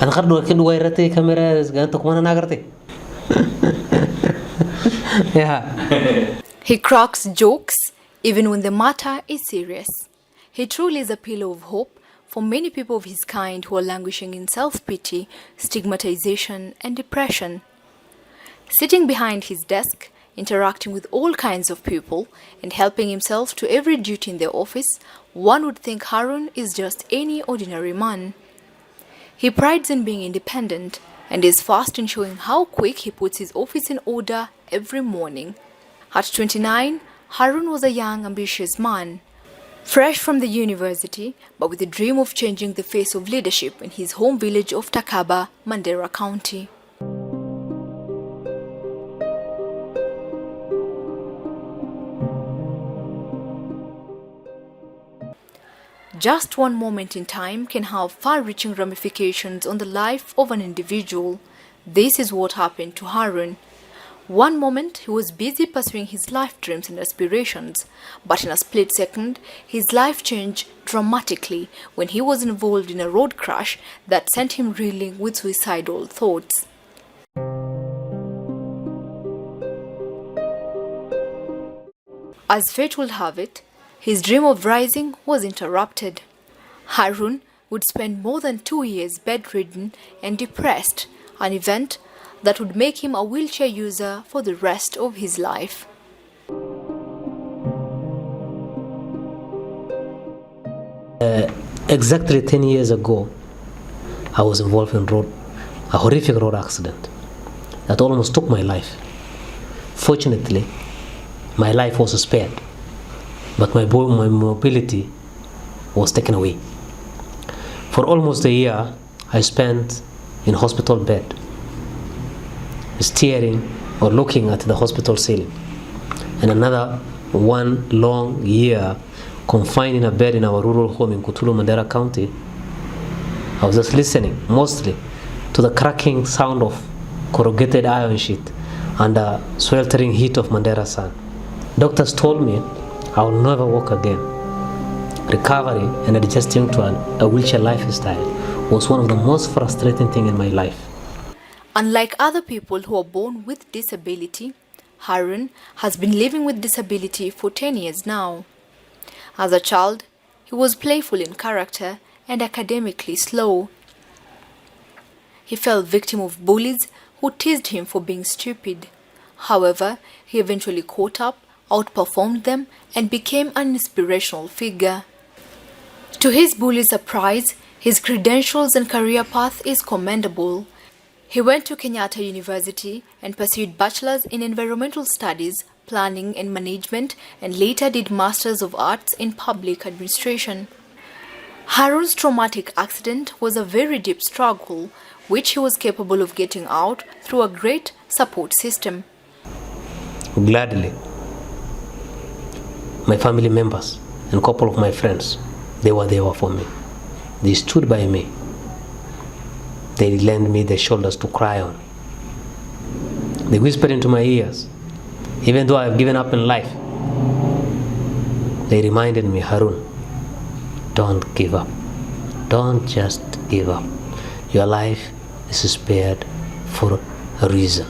أنا خرد كده ويرتي كاميرا أنت كمان أنا قرتي. Yeah. He cracks jokes even when the matter is serious. He truly is a pillar of hope for many people of his kind who are languishing in self-pity, stigmatization, and depression. Sitting behind his desk, interacting with all kinds of people, and helping himself to every duty in the office, one would think Harun is just any ordinary man. He prides in being independent and is fast in showing how quick he puts his office in order every morning. At 29, Harun was a young, ambitious man, fresh from the university, but with a dream of changing the face of leadership in his home village of Takaba, Mandera County. Just one moment in time can have far-reaching ramifications on the life of an individual. This is what happened to Harun. One moment he was busy pursuing his life dreams and aspirations, but in a split second, his life changed dramatically when he was involved in a road crash that sent him reeling with suicidal thoughts. As fate would have it, his dream of rising was interrupted. Harun would spend more than 2 years bedridden and depressed, an event that would make him a wheelchair user for the rest of his life. Exactly 10 years ago, I was involved in a horrific road accident that almost took my life. Fortunately, my life was spared, but my mobility was taken away. For almost a year, I spent in hospital bed, staring or looking at the hospital ceiling, and another one long year confined in a bed in our rural home in Kutulu, Mandera County. I was just listening mostly to the cracking sound of corrugated iron sheet and the sweltering heat of Mandera sun. Doctors told me I will never walk again. Recovery and adjusting to a wheelchair lifestyle was one of the most frustrating things in my life. Unlike other people who are born with disability, Harun has been living with disability for 10 years now. As a child, he was playful in character and academically slow. He fell victim of bullies who teased him for being stupid. However, he eventually caught up, outperformed them, and became an inspirational figure. To his bullies' surprise, his credentials and career path is commendable. He went to Kenyatta University and pursued bachelor's in environmental studies, planning and management, and later did masters of arts in public administration. Harun's traumatic accident was a very deep struggle, which he was capable of getting out through a great support system. Gladly, my family members and a couple of my friends, they were there for me. They stood by me. They lent me their shoulders to cry on. They whispered into my ears, even though I have given up in life. They reminded me, Harun, don't give up. Don't just give up. Your life is spared for a reason.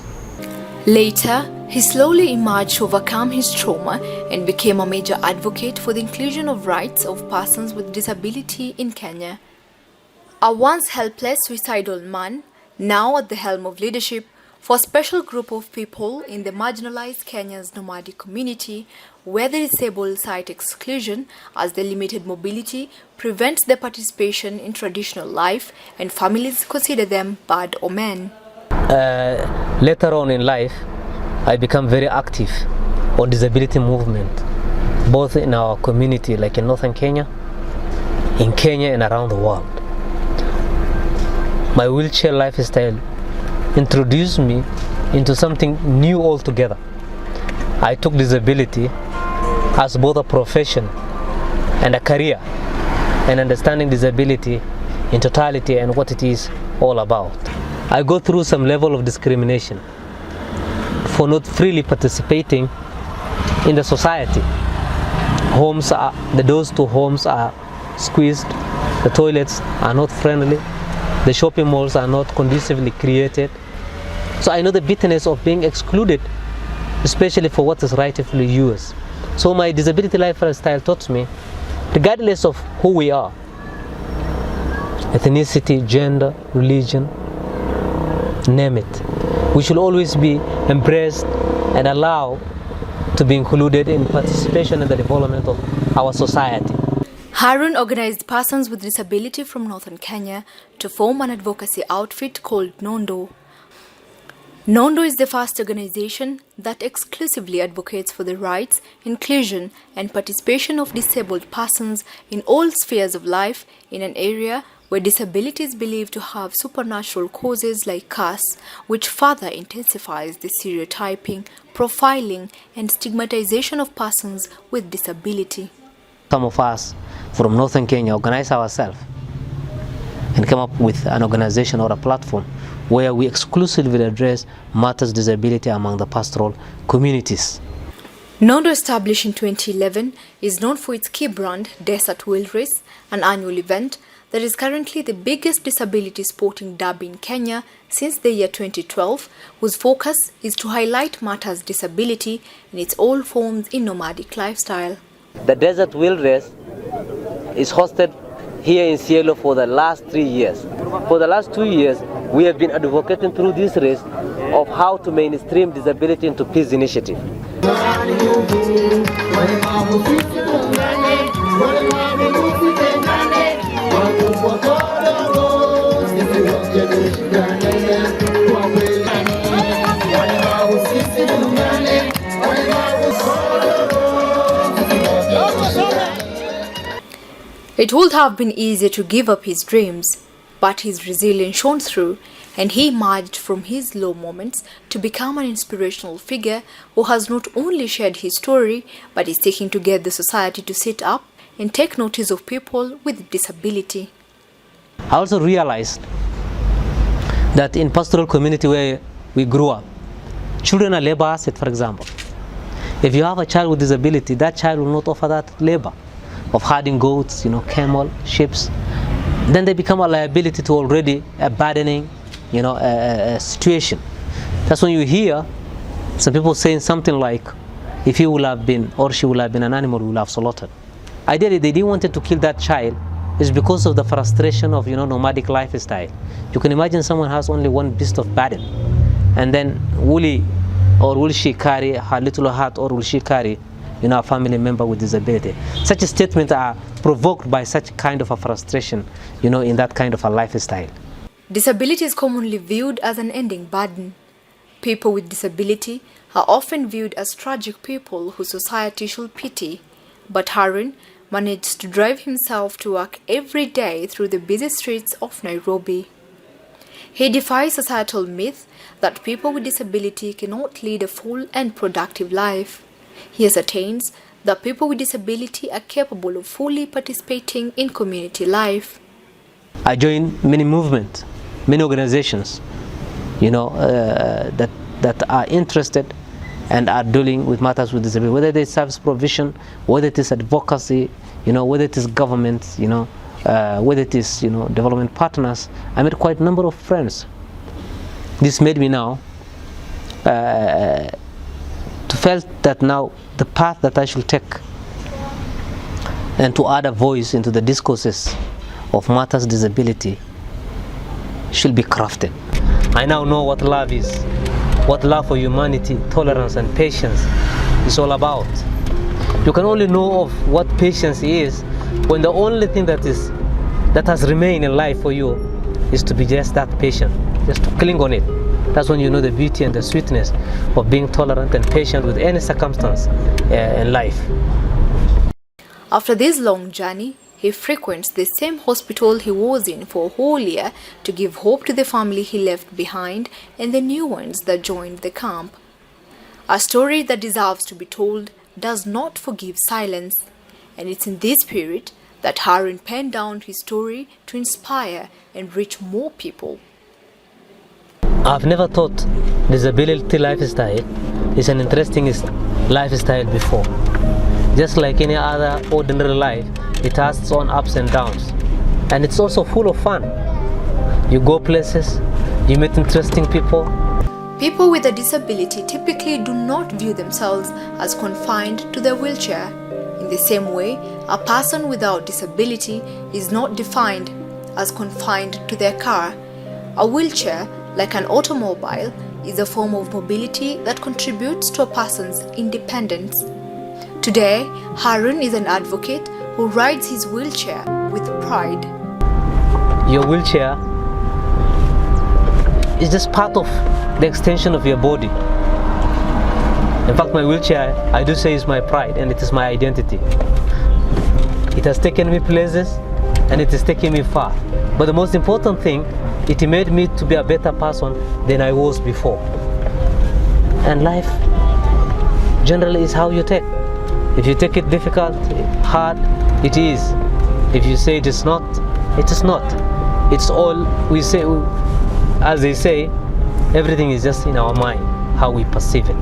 Later, he slowly emerged to overcome his trauma and became a major advocate for the inclusion of rights of persons with disability in Kenya. A once helpless suicidal man, now at the helm of leadership for a special group of people in the marginalized Kenya's nomadic community, where the disabled cite exclusion as their limited mobility prevents their participation in traditional life and families consider them bad omen. Later on in life, I become very active on disability movement, both in our community, like in northern Kenya, in Kenya and around the world. My wheelchair lifestyle introduced me into something new altogether. I took disability as both a profession and a career, and understanding disability in totality and what it is all about. I go through some level of discrimination for not freely participating in the society. The doors to homes are squeezed, the toilets are not friendly, The shopping malls are not conducively created. So I know the bitterness of being excluded, especially for what is rightfully yours. So my disability lifestyle taught me, regardless of who we are, ethnicity, gender, religion, name it, we should always be embraced and allowed to be included in participation in the development of our society. Harun organized persons with disability from northern Kenya to form an advocacy outfit called Nondo. Nondo is the first organization that exclusively advocates for the rights, inclusion, and participation of disabled persons in all spheres of life in an area where disability is believed to have supernatural causes like curse, which further intensifies the stereotyping, profiling, and stigmatization of persons with disability. Some of us from northern Kenya organize ourselves and come up with an organization or a platform where we exclusively address matters disability among the pastoral communities. Nondo, established in 2011, is known for its key brand, Desert Wheel Race, an annual event that is currently the biggest disability sporting derby in Kenya since the year 2012, whose focus is to highlight matters disability in its all forms in nomadic lifestyle. The Desert Wheel Race is hosted here in Cielo for the last 3 years. For the last 2 years, we have been advocating through this race of how to mainstream disability into peace initiative. It would have been easier to give up his dreams, but his resilience shone through, and he emerged from his low moments to become an inspirational figure who has not only shared his story, but is taking to get the society to sit up and take notice of people with disability. I also realized that in pastoral community where we grew up, children are labor asset, for example. If you have a child with disability, that child will not offer that labor of herding goats, camel, sheep. Then they become a liability to already a burdening, a situation. That's when you hear some people saying something like, if he will have been or she will have been an animal, we will have slaughtered. Ideally, they didn't want to kill that child. It's because of the frustration of nomadic lifestyle. You can imagine someone has only one beast of burden, and then will she carry her little heart, or will she carry a family member with disability? Such statements are provoked by such kind of a frustration, in that kind of a lifestyle. Disability is commonly viewed as an ending burden. People with disability are often viewed as tragic people whose society should pity. But Harun managed to drive himself to work every day through the busy streets of Nairobi. He defies societal myth that people with disability cannot lead a full and productive life. He ascertains that people with disability are capable of fully participating in community life. I joined many movements, many organizations, that are interested and are dealing with matters with disability, whether it is service provision, whether it is advocacy, whether it is government, whether it is development partners. I met quite a number of friends. This made me now to felt that now the path that I should take and to add a voice into the discourses of matters disability should be crafted. I now know what love is, what love for humanity, tolerance and patience is all about. You can only know of what patience is when the only thing that has remained in life for you is to be just that patient, just to cling on it. That's when you know the beauty and the sweetness of being tolerant and patient with any circumstance in life. After this long journey, he frequents the same hospital he was in for a whole year to give hope to the family he left behind and the new ones that joined the camp. A story that deserves to be told does not forgive silence, and it's in this spirit that Harun penned down his story to inspire and reach more people. I've never thought disability lifestyle is an interesting lifestyle before. Just like any other ordinary life, it has its own ups and downs. And it's also full of fun. You go places, you meet interesting people. People with a disability typically do not view themselves as confined to their wheelchair. In the same way, a person without disability is not defined as confined to their car. A wheelchair, like an automobile, is a form of mobility that contributes to a person's independence. Today, Harun is an advocate who rides his wheelchair with pride. Your wheelchair is just part of the extension of your body. In fact, my wheelchair, I do say, is my pride and it is my identity. It has taken me places and it is taking me far. But the most important thing, it made me to be a better person than I was before. And life generally is how you take. If you take it difficult, hard, it is. If you say it is not, it is not. It's all we say, as they say, everything is just in our mind, how we perceive it.